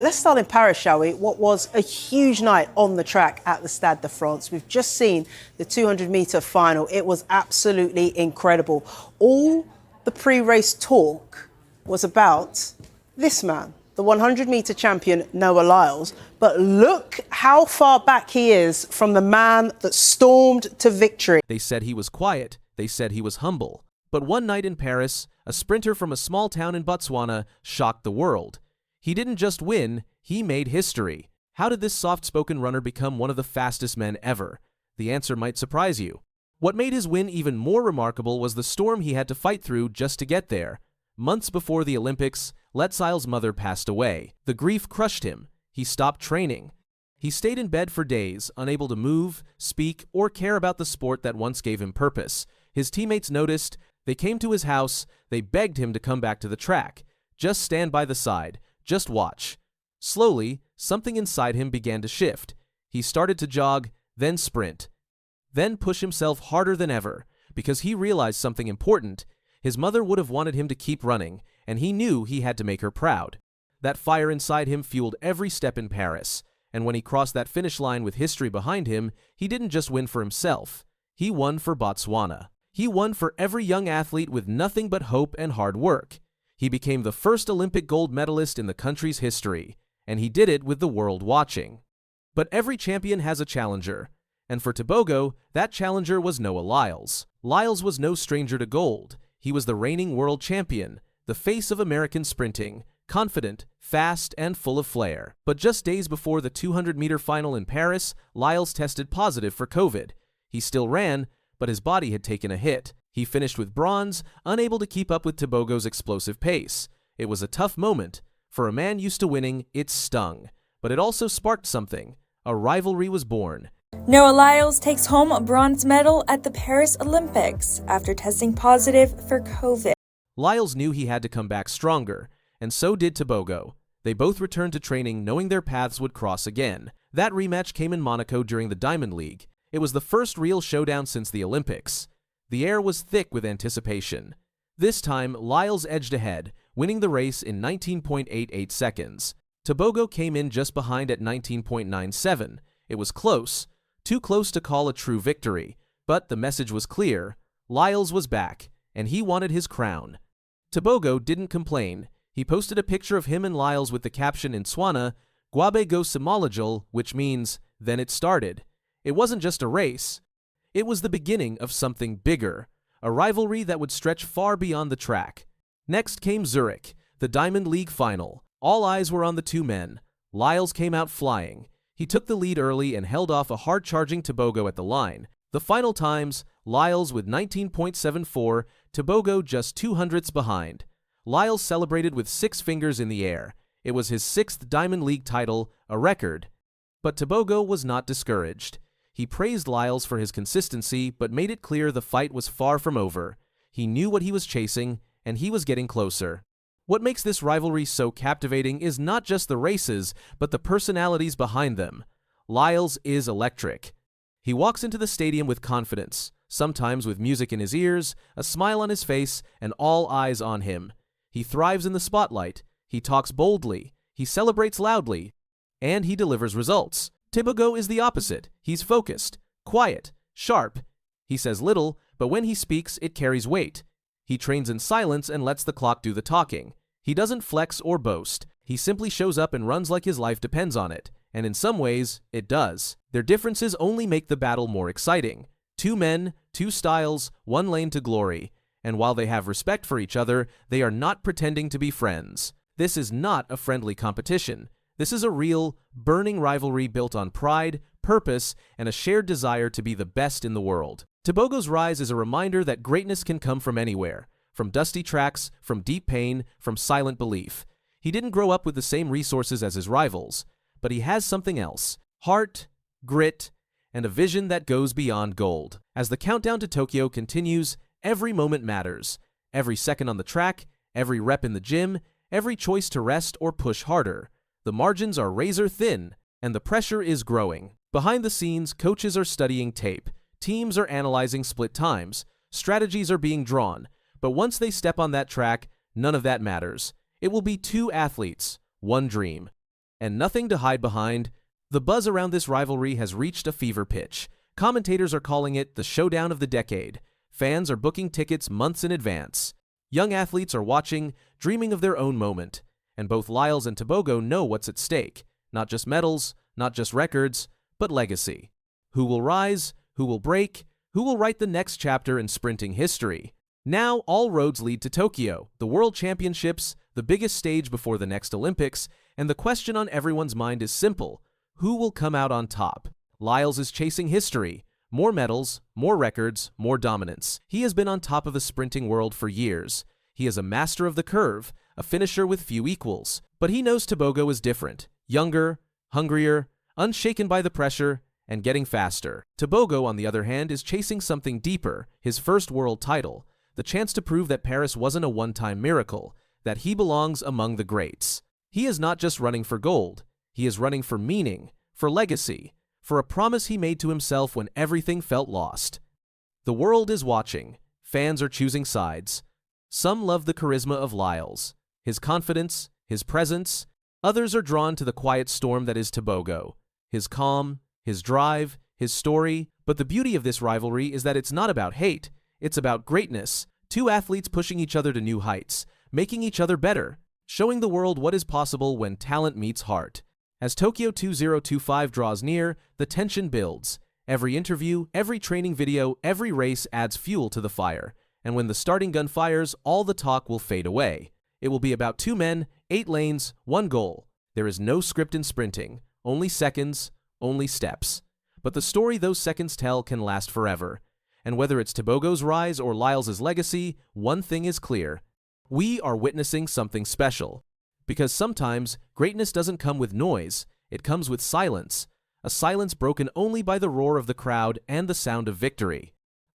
Let's start in Paris, shall we? What was a huge night on the track at the Stade de France. We've just seen the 200-metre final. It was absolutely incredible. All the pre-race talk was about this man, the 100-metre champion, Noah Lyles. But look how far back he is from the man that stormed to victory. They said he was quiet. They said he was humble. But one night in Paris, a sprinter from a small town in Botswana shocked the world. He didn't just win, he made history. How did this soft-spoken runner become one of the fastest men ever? The answer might surprise you. What made his win even more remarkable was the storm he had to fight through just to get there. Months before the Olympics, Letsile's mother passed away. The grief crushed him. He stopped training. He stayed in bed for days, unable to move, speak, or care about the sport that once gave him purpose. His teammates noticed. They came to his house. They begged him to come back to the track. Just stand by the side. Just watch. Slowly, something inside him began to shift. He started to jog, then sprint, then push himself harder than ever, because he realized something important. His mother would have wanted him to keep running, and he knew he had to make her proud. That fire inside him fueled every step in Paris, and when he crossed that finish line with history behind him, he didn't just win for himself. He won for Botswana. He won for every young athlete with nothing but hope and hard work. He became the first Olympic gold medalist in the country's history, and he did it with the world watching. But every champion has a challenger, and for Tebogo, that challenger was Noah Lyles. Lyles was no stranger to gold. He was the reigning world champion, the face of American sprinting, confident, fast, and full of flair. But just days before the 200-meter final in Paris, Lyles tested positive for COVID. He still ran, but his body had taken a hit. He finished with bronze, unable to keep up with Tebogo's explosive pace. It was a tough moment. For a man used to winning, it stung. But it also sparked something. A rivalry was born. Noah Lyles takes home a bronze medal at the Paris Olympics after testing positive for COVID. Lyles knew he had to come back stronger, and so did Tebogo. They both returned to training knowing their paths would cross again. That rematch came in Monaco during the Diamond League. It was the first real showdown since the Olympics. The air was thick with anticipation. This time, Lyles edged ahead, winning the race in 19.88 seconds. Tebogo came in just behind at 19.97. It was close, too close to call a true victory, but the message was clear. Lyles was back, and he wanted his crown. Tebogo didn't complain. He posted a picture of him and Lyles with the caption in Tswana, "Gwabe go Simolajul," which means, then it started. It wasn't just a race. It was the beginning of something bigger, a rivalry that would stretch far beyond the track. Next came Zurich, the Diamond League final. All eyes were on the two men. Lyles came out flying. He took the lead early and held off a hard-charging Tebogo at the line. The final times, Lyles with 19.74, Tebogo just 0.02 behind. Lyles celebrated with 6 fingers in the air. It was his 6th Diamond League title, a record. But Tebogo was not discouraged. He praised Lyles for his consistency, but made it clear the fight was far from over. He knew what he was chasing, and he was getting closer. What makes this rivalry so captivating is not just the races, but the personalities behind them. Lyles is electric. He walks into the stadium with confidence, sometimes with music in his ears, a smile on his face, and all eyes on him. He thrives in the spotlight. He talks boldly. He celebrates loudly. And he delivers results. Tebogo is the opposite. He's focused, quiet, sharp. He says little, but when he speaks, it carries weight. He trains in silence and lets the clock do the talking. He doesn't flex or boast. He simply shows up and runs like his life depends on it. And in some ways, it does. Their differences only make the battle more exciting. 2 men, 2 styles, 1 lane to glory. And while they have respect for each other, they are not pretending to be friends. This is not a friendly competition. This is a real, burning rivalry built on pride, purpose, and a shared desire to be the best in the world. Tebogo's rise is a reminder that greatness can come from anywhere, from dusty tracks, from deep pain, from silent belief. He didn't grow up with the same resources as his rivals, but he has something else: heart, grit, and a vision that goes beyond gold. As the countdown to Tokyo continues, every moment matters. Every second on the track, every rep in the gym, every choice to rest or push harder. The margins are razor thin, and the pressure is growing. Behind the scenes, coaches are studying tape. Teams are analyzing split times. Strategies are being drawn. But once they step on that track, none of that matters. It will be 2 athletes, 1 dream. And nothing to hide behind. The buzz around this rivalry has reached a fever pitch. Commentators are calling it the showdown of the decade. Fans are booking tickets months in advance. Young athletes are watching, dreaming of their own moment. And both Lyles and Tebogo know what's at stake. Not just medals, not just records, but legacy. Who will rise? Who will break? Who will write the next chapter in sprinting history? Now, all roads lead to Tokyo, the World Championships, the biggest stage before the next Olympics, and the question on everyone's mind is simple. Who will come out on top? Lyles is chasing history. More medals, more records, more dominance. He has been on top of the sprinting world for years. He is a master of the curve, a finisher with few equals. But he knows Tebogo is different. Younger, hungrier, unshaken by the pressure, and getting faster. Tebogo, on the other hand, is chasing something deeper, his first world title, the chance to prove that Paris wasn't a one-time miracle, that he belongs among the greats. He is not just running for gold. He is running for meaning, for legacy, for a promise he made to himself when everything felt lost. The world is watching. Fans are choosing sides. Some love the charisma of Lyles, his confidence, his presence. Others are drawn to the quiet storm that is Tebogo, his calm, his drive, his story. But the beauty of this rivalry is that it's not about hate. It's about greatness. Two athletes pushing each other to new heights, making each other better, showing the world what is possible when talent meets heart. As Tokyo 2025 draws near, the tension builds. Every interview, every training video, every race adds fuel to the fire. And when the starting gun fires, all the talk will fade away. It will be about 2 men, 8 lanes, 1 goal. There is no script in sprinting, only seconds, only steps. But the story those seconds tell can last forever. And whether it's Tebogo's rise or Lyles' legacy, one thing is clear. We are witnessing something special. Because sometimes, greatness doesn't come with noise, it comes with silence. A silence broken only by the roar of the crowd and the sound of victory.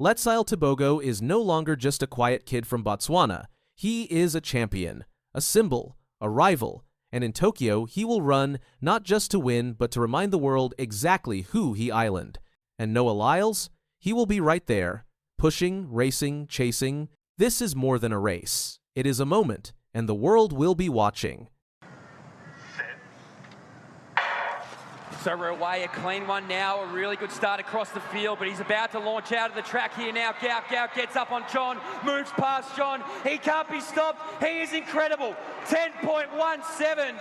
Letsile Tebogo is no longer just a quiet kid from Botswana. He is a champion, a symbol, a rival, and in Tokyo, he will run not just to win, but to remind the world exactly who he island. And Noah Lyles? He will be right there, pushing, racing, chasing. This is more than a race. It is a moment, and the world will be watching. So we're away, a clean one now, a really good start across the field, but he's about to launch out of the track here now. Gout Gout gets up on John, moves past John. He can't be stopped. He is incredible. 10.17.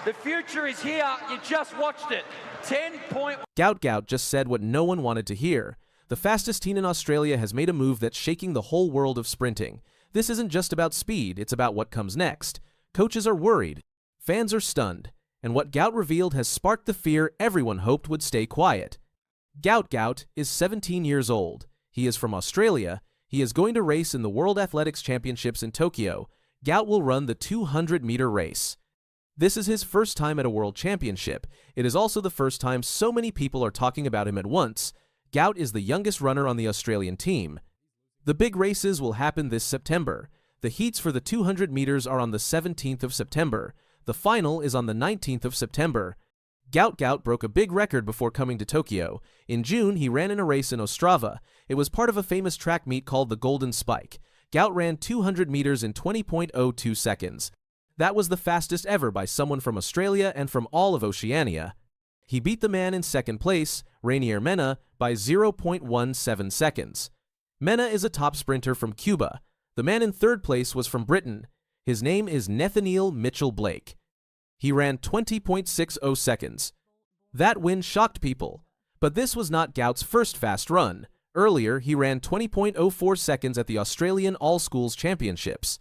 The future is here. You just watched it. 10.1. Gout Gout just said what no one wanted to hear. The fastest teen in Australia has made a move that's shaking the whole world of sprinting. This isn't just about speed, it's about what comes next. Coaches are worried. Fans are stunned. And what Gout revealed has sparked the fear everyone hoped would stay quiet. Gout Gout is 17 years old. He is from Australia. He is going to race in the World Athletics Championships in Tokyo. Gout will run the 200-meter race. This is his first time at a World Championship. It is also the first time so many people are talking about him at once. Gout is the youngest runner on the Australian team. The big races will happen this September. The heats for the 200 meters are on the 17th of September. The final is on the 19th of September. Gout Gout broke a big record before coming to Tokyo. In June, he ran in a race in Ostrava. It was part of a famous track meet called the Golden Spike. Gout ran 200 meters in 20.02 seconds. That was the fastest ever by someone from Australia and from all of Oceania. He beat the man in second place, Rainier Mena, by 0.17 seconds. Mena is a top sprinter from Cuba. The man in third place was from Britain. His name is Nathaniel Mitchell Blake. He ran 20.60 seconds. That win shocked people. But this was not Gout's first fast run. Earlier, he ran 20.04 seconds at the Australian All-Schools Championships.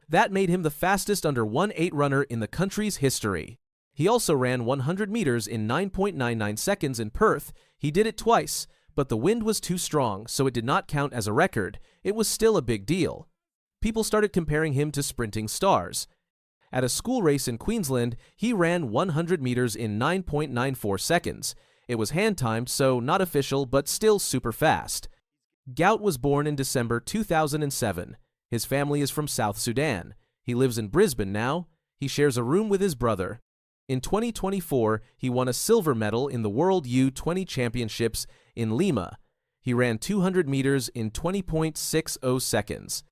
That made him the fastest under 1.8 runner in the country's history. He also ran 100 meters in 9.99 seconds in Perth. He did it twice, but the wind was too strong, so it did not count as a record. It was still a big deal. People started comparing him to sprinting stars. At a school race in Queensland, he ran 100 meters in 9.94 seconds. It was hand-timed, so not official, but still super fast. Gout was born in December 2007. His family is from South Sudan. He lives in Brisbane now. He shares a room with his brother. In 2024, he won a silver medal in the World U20 Championships in Lima. He ran 200 meters in 20.60 seconds.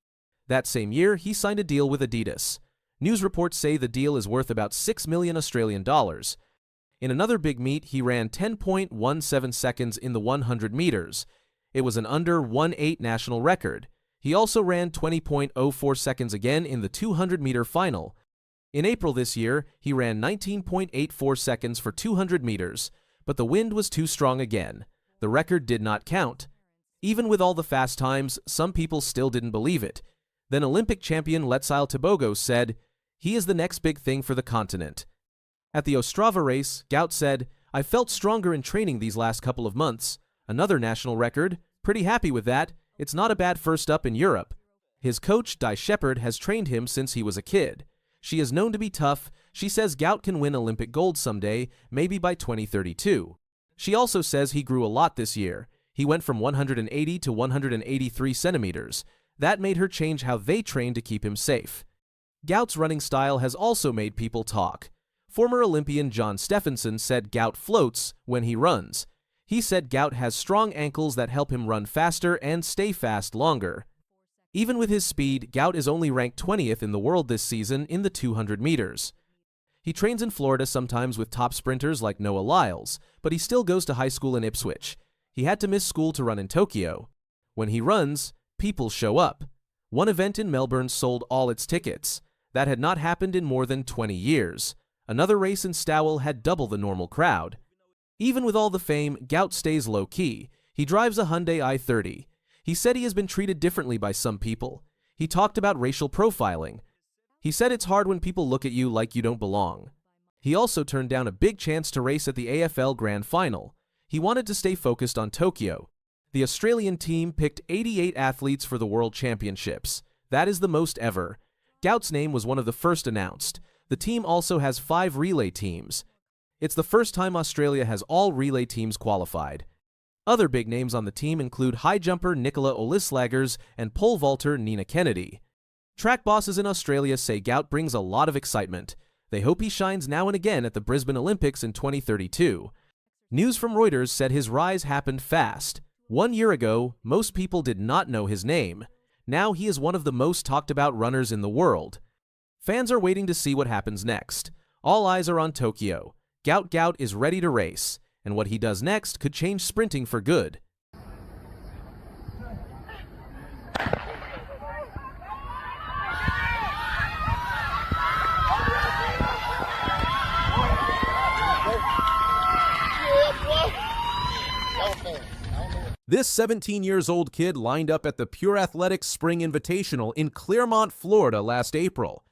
That same year, he signed a deal with Adidas. News reports say the deal is worth about $6 million Australian dollars. In another big meet, he ran 10.17 seconds in the 100 meters. It was an under 1:8 national record. He also ran 20.04 seconds again in the 200-meter final. In April this year, he ran 19.84 seconds for 200 meters, but the wind was too strong again. The record did not count. Even with all the fast times, some people still didn't believe it. Then Olympic champion Letsile Tebogo said, "He is the next big thing for the continent." At the Ostrava race, Gout said, "I felt stronger in training these last couple of months. Another national record. Pretty happy with that. It's not a bad first up in Europe." His coach, Di Shepherd, has trained him since he was a kid. She is known to be tough. She says Gout can win Olympic gold someday, maybe by 2032. She also says he grew a lot this year. He went from 180 to 183 centimeters. That made her change how they train to keep him safe. Gout's running style has also made people talk. Former Olympian John Stephenson said Gout floats when he runs. He said Gout has strong ankles that help him run faster and stay fast longer. Even with his speed, Gout is only ranked 20th in the world this season in the 200 meters. He trains in Florida sometimes with top sprinters like Noah Lyles, but he still goes to high school in Ipswich. He had to miss school to run in Tokyo. When he runs, people show up. One event in Melbourne sold all its tickets. That had not happened in more than 20 years. Another race in Stowell had double the normal crowd. Even with all the fame, Gout stays low-key. He drives a Hyundai i30. He said he has been treated differently by some people. He talked about racial profiling. He said it's hard when people look at you like you don't belong. He also turned down a big chance to race at the AFL Grand Final. He wanted to stay focused on Tokyo. The Australian team picked 88 athletes for the World Championships. That is the most ever. Gout's name was one of the first announced. The team also has 5 relay teams. It's the first time Australia has all relay teams qualified. Other big names on the team include high jumper Nicola Olislagers and pole vaulter Nina Kennedy. Track bosses in Australia say Gout brings a lot of excitement. They hope he shines now and again at the Brisbane Olympics in 2032. News from Reuters said his rise happened fast. 1 year ago, most people did not know his name. Now he is one of the most talked about runners in the world. Fans are waiting to see what happens next. All eyes are on Tokyo. Gout Gout is ready to race, and what he does next could change sprinting for good. This 17-year-old kid lined up at the Pure Athletics Spring Invitational in Clermont, Florida last April.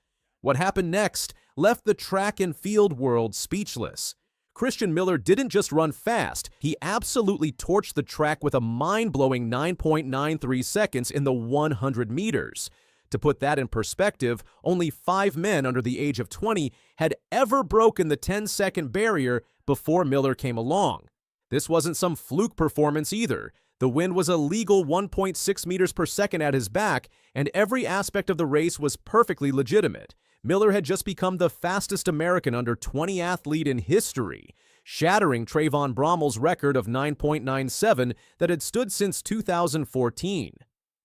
What happened next left the track and field world speechless. Christian Miller didn't just run fast, he absolutely torched the track with a mind-blowing 9.93 seconds in the 100 meters. To put that in perspective, only 5 men under the age of 20 had ever broken the 10-second barrier before Miller came along. This wasn't some fluke performance either. The wind was a legal 1.6 meters per second at his back, and every aspect of the race was perfectly legitimate. Miller had just become the fastest American under 20 athlete in history, shattering Trayvon Bromell's record of 9.97 that had stood since 2014.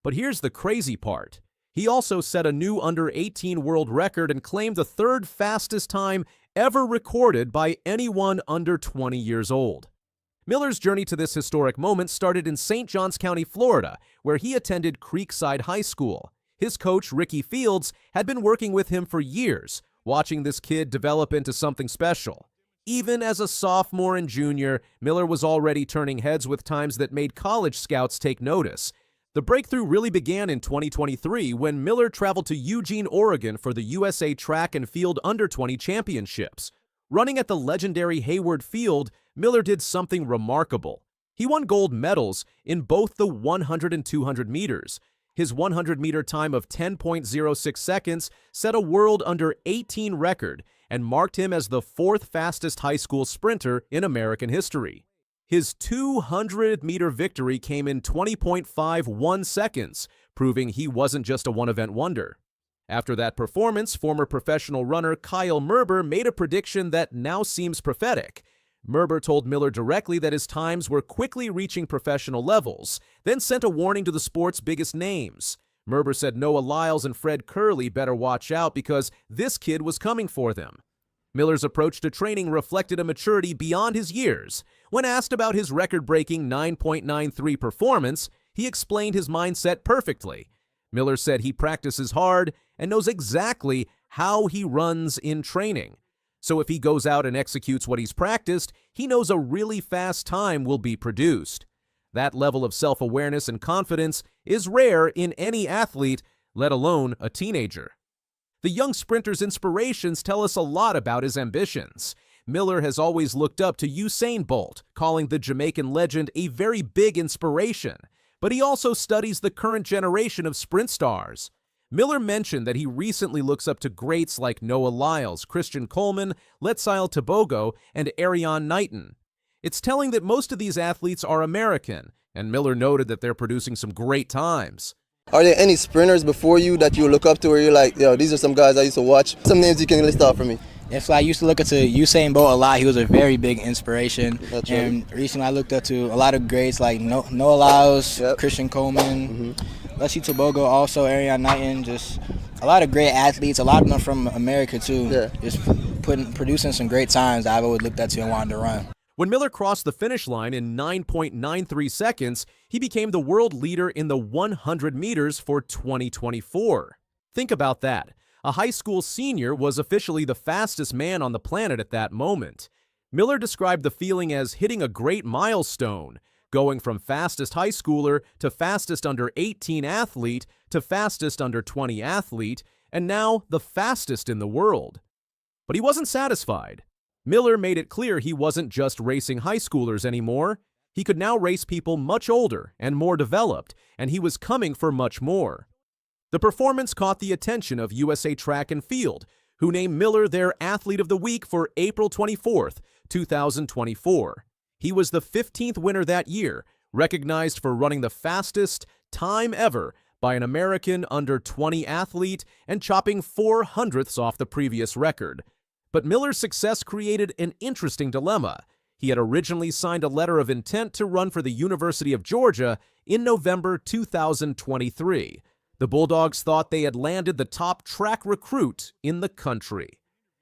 But here's the crazy part. He also set a new under-18 world record and claimed the 3rd fastest time ever recorded by anyone under 20 years old. Miller's journey to this historic moment started in St. Johns County, Florida, where he attended Creekside High School. His coach, Ricky Fields, had been working with him for years, watching this kid develop into something special. Even as a sophomore and junior, Miller was already turning heads with times that made college scouts take notice. The breakthrough really began in 2023 when Miller traveled to Eugene, Oregon for the USA Track and Field Under-20 Championships. Running at the legendary Hayward Field, Miller did something remarkable. He won gold medals in both the 100 and 200 meters. His 100-meter time of 10.06 seconds set a world under-18 record and marked him as the 4th fastest high school sprinter in American history. His 200-meter victory came in 20.51 seconds, proving he wasn't just a one-event wonder. After that performance, former professional runner Kyle Merber made a prediction that now seems prophetic. Merber told Miller directly that his times were quickly reaching professional levels, then sent a warning to the sport's biggest names. Merber said Noah Lyles and Fred Curley better watch out because this kid was coming for them. Miller's approach to training reflected a maturity beyond his years. When asked about his record-breaking 9.93 performance, he explained his mindset perfectly. Miller said he practices hard and knows exactly how he runs in training. So if he goes out and executes what he's practiced, he knows a really fast time will be produced. That level of self-awareness and confidence is rare in any athlete, let alone a teenager. The young sprinter's inspirations tell us a lot about his ambitions. Miller has always looked up to Usain Bolt, calling the Jamaican legend a very big inspiration. But he also studies the current generation of sprint stars. Miller mentioned that he recently looks up to greats like Noah Lyles, Christian Coleman, Letsile Tebogo, and Ariane Knighton. It's telling that most of these athletes are American, and Miller noted that they're producing some great times. Are there any sprinters before you that you look up to where you're like, yo, these are some guys I used to watch? Some names you can list out for me. Yes, I used to look up to Usain Bolt a lot. He was a very big inspiration. That's and right. recently I looked up to a lot of greats like Noah Lyles, Yep. Christian Coleman, Letsile Tebogo, also Ariane Knighton. Just a lot of great athletes. A lot of them from America too. Yeah. Just producing some great times that I've always looked up to and wanted to run. When Miller crossed the finish line in 9.93 seconds, he became the world leader in the 100 meters for 2024. Think about that. A high school senior was officially the fastest man on the planet at that moment. Miller described the feeling as hitting a great milestone, going from fastest high schooler to fastest under 18 athlete to fastest under 20 athlete, and now the fastest in the world. But he wasn't satisfied. Miller made it clear he wasn't just racing high schoolers anymore. He could now race people much older and more developed, and he was coming for much more. The performance caught the attention of USA Track and Field, who named Miller their Athlete of the Week for April 24th, 2024. He was the 15th winner that year, recognized for running the fastest time ever by an American under 20 athlete and chopping 4/100ths off the previous record. But Miller's success created an interesting dilemma. He had originally signed a letter of intent to run for the University of Georgia in November 2023. The Bulldogs thought they had landed the top track recruit in the country.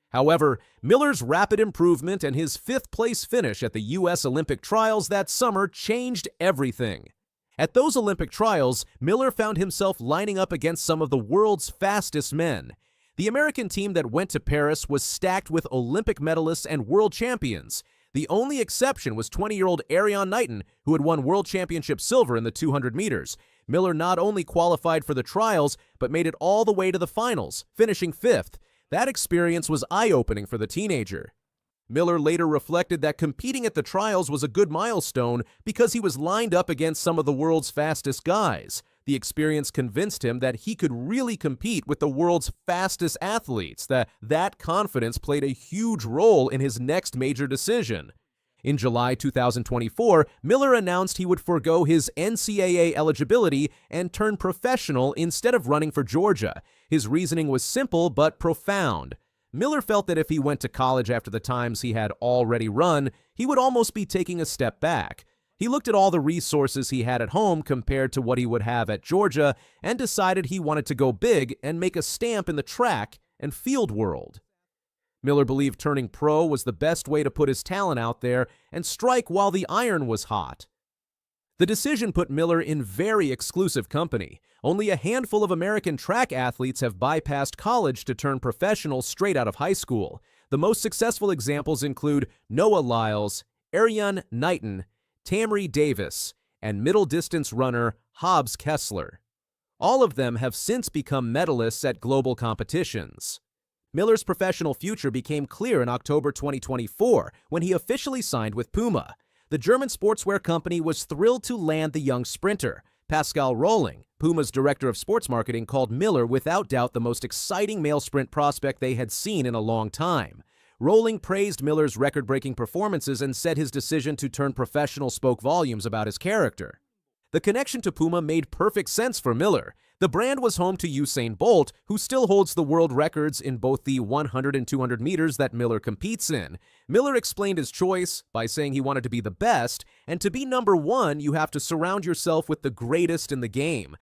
However, Miller's rapid improvement and his fifth-place finish at the U.S. Olympic trials that summer changed everything. At those Olympic trials, Miller found himself lining up against some of the world's fastest men. The American team that went to Paris was stacked with Olympic medalists and world champions. The only exception was 20-year-old Ariane Knighton, who had won world championship silver in the 200 meters. Miller not only qualified for the trials, but made it all the way to the finals, finishing fifth. That experience was eye-opening for the teenager. Miller later reflected that competing at the trials was a good milestone because he was lined up against some of the world's fastest guys. The experience convinced him that he could really compete with the world's fastest athletes. That confidence played a huge role in his next major decision. In July 2024, Miller announced he would forego his NCAA eligibility and turn professional instead of running for Georgia. His reasoning was simple but profound. Miller felt that if he went to college after the times he had already run, he would almost be taking a step back. He looked at all the resources he had at home compared to what he would have at Georgia and decided he wanted to go big and make a stamp in the track and field world. Miller believed turning pro was the best way to put his talent out there and strike while the iron was hot. The decision put Miller in very exclusive company. Only a handful of American track athletes have bypassed college to turn professional straight out of high school. The most successful examples include Noah Lyles, Ariane Knighton, Tamri Davis, and middle-distance runner Hobbs Kessler. All of them have since become medalists at global competitions. Miller's professional future became clear in October 2024 when he officially signed with Puma. The German sportswear company was thrilled to land the young sprinter. Pascal Rolling, Puma's director of sports marketing, called Miller without doubt the most exciting male sprint prospect they had seen in a long time. Rolling praised Miller's record-breaking performances and said his decision to turn professional spoke volumes about his character. The connection to Puma made perfect sense for Miller. The brand was home to Usain Bolt, who still holds the world records in both the 100 and 200 meters that Miller competes in. Miller explained his choice by saying he wanted to be the best, and to be number one, you have to surround yourself with the greatest in the game.